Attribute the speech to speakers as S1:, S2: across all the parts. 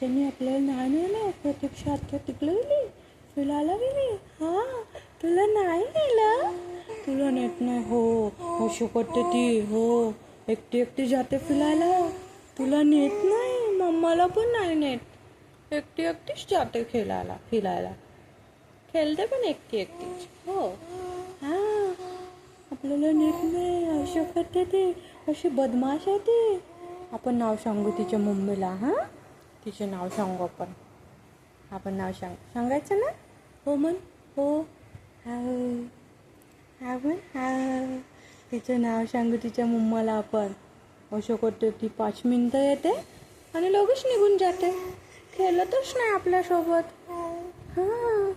S1: त्यांनी आपल्याला नाही नेलं प्रतीक्षा आत्या तिकडे गेली फिरायला गेली. हा तुला नाही नेलं. तुला नेत नाही. हो अशी करते ती. हो एकटी एकटी जाते फिरायला. तुला नेत नाही. मम्माला पण नाही नेत. एकटी एकटीच जाते फिरायला खेळते पण एकटी एकटीच. हो हा आपल्याला नेत नाही. अशी करते ती. अशी बदमाश आहे ती. आपण नाव सांगू तिच्या मम्मीला. हां तिचे नाव सांगू आपण नाव सांगायचं ना. हो म्हण. हो हा म्हण. हा तिचं नाव सांगू तिच्या मम्माला आपण. असं करते ती. 5 मिनिटं येते आणि लगेच निघून जाते. खेळतच नाही आपल्यासोबत. हां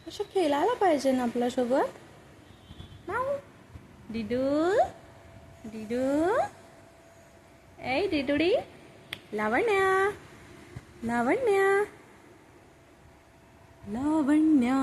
S1: असं खेळायला पाहिजे ना आपल्यासोबत. माऊ डिडू डिडू ए डिडुडी लावण्या लावण्या लावण्या